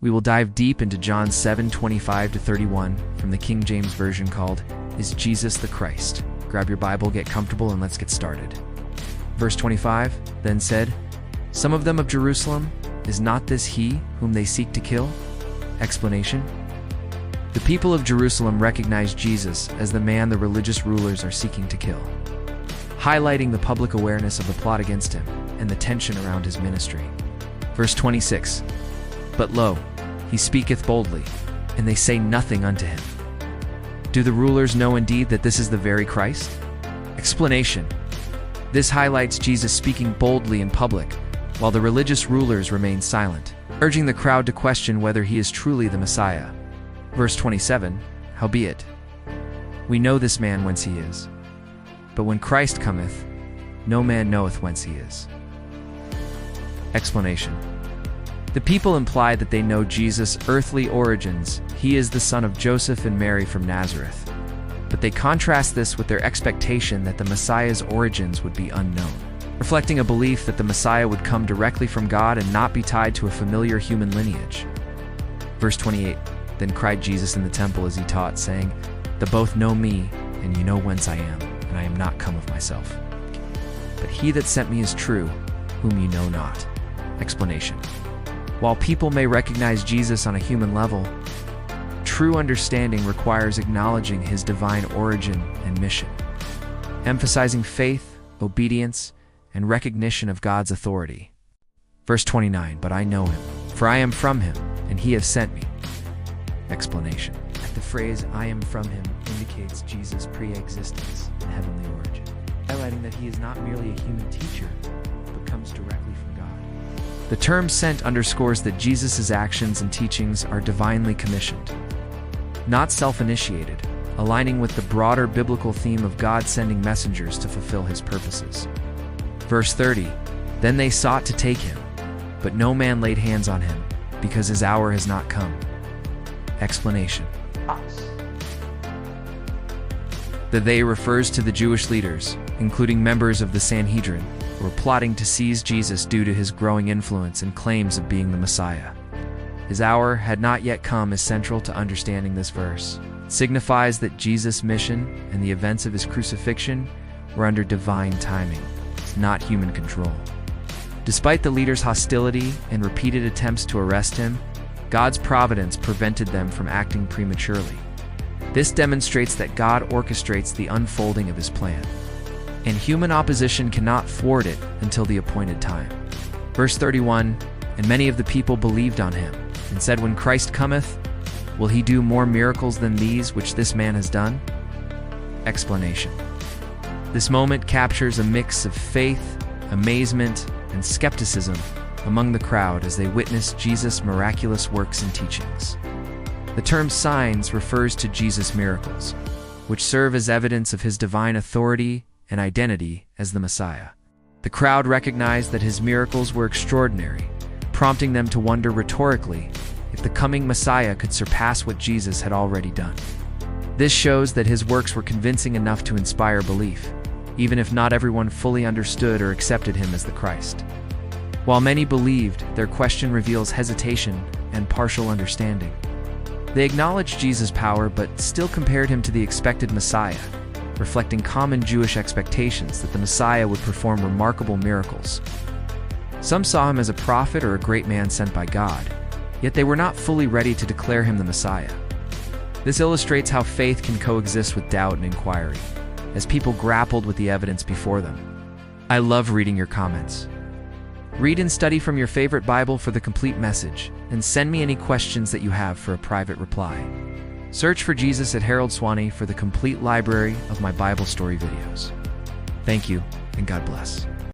We will dive deep into John 7:25-31 from the King James Version called, "Is Jesus the Christ?" Grab your Bible, get comfortable, and let's get started. Verse 25 then said, "Some of them of Jerusalem, is not this he whom they seek to kill?" Explanation: the people of Jerusalem recognized Jesus as the man the religious rulers are seeking to kill, highlighting the public awareness of the plot against him and the tension around his ministry. Verse 26, "But lo, he speaketh boldly, and they say nothing unto him. Do the rulers know indeed that this is the very Christ?" Explanation: this highlights Jesus speaking boldly in public, while the religious rulers remain silent, urging the crowd to question whether he is truly the Messiah. Verse 27, "Howbeit, we know this man whence he is. But when Christ cometh, no man knoweth whence he is." Explanation: the people imply that they know Jesus' earthly origins. He is the son of Joseph and Mary from Nazareth. But they contrast this with their expectation that the Messiah's origins would be unknown, reflecting a belief that the Messiah would come directly from God and not be tied to a familiar human lineage. Verse 28, "Then cried Jesus in the temple as he taught, saying, The both know me, and you know whence I am, and I am not come of myself. But he that sent me is true, whom you know not." Explanation: while people may recognize Jesus on a human level, true understanding requires acknowledging his divine origin and mission, emphasizing faith, obedience, and recognition of God's authority. Verse 29, "But I know him, for I am from him, and he hath sent me." Explanation: the phrase "I am from him" indicates Jesus' pre-existence and heavenly origin, highlighting that he is not merely a human teacher, but comes directly from God. The term "sent" underscores that Jesus' actions and teachings are divinely commissioned, not self-initiated, aligning with the broader biblical theme of God sending messengers to fulfill his purposes. Verse 30, "Then they sought to take him, but no man laid hands on him, because his hour has not come." Explanation: the "they" refers to the Jewish leaders, including members of the Sanhedrin, who were plotting to seize Jesus due to his growing influence and claims of being the Messiah. His hour had not yet come is central to understanding this verse. It signifies that Jesus' mission and the events of his crucifixion were under divine timing, not human control. Despite the leaders' hostility and repeated attempts to arrest him, God's providence prevented them from acting prematurely. This demonstrates that God orchestrates the unfolding of his plan, and human opposition cannot thwart it until the appointed time. Verse 31, "And many of the people believed on him, and said, When Christ cometh, will he do more miracles than these which this man has done?" Explanation: this moment captures a mix of faith, amazement, and skepticism among the crowd as they witness Jesus' miraculous works and teachings. The term "signs" refers to Jesus' miracles, which serve as evidence of his divine authority and identity as the Messiah. The crowd recognized that his miracles were extraordinary, prompting them to wonder rhetorically if the coming Messiah could surpass what Jesus had already done. This shows that his works were convincing enough to inspire belief, even if not everyone fully understood or accepted him as the Christ. While many believed, their question reveals hesitation and partial understanding. They acknowledged Jesus' power but still compared him to the expected Messiah, reflecting common Jewish expectations that the Messiah would perform remarkable miracles. Some saw him as a prophet or a great man sent by God, yet they were not fully ready to declare him the Messiah. This illustrates how faith can coexist with doubt and inquiry, as people grappled with the evidence before them. I love reading your comments. Read and study from your favorite Bible for the complete message, and send me any questions that you have for a private reply. Search for Jesus at HaroldSwaney for the complete library of my Bible story videos. Thank you, and God bless.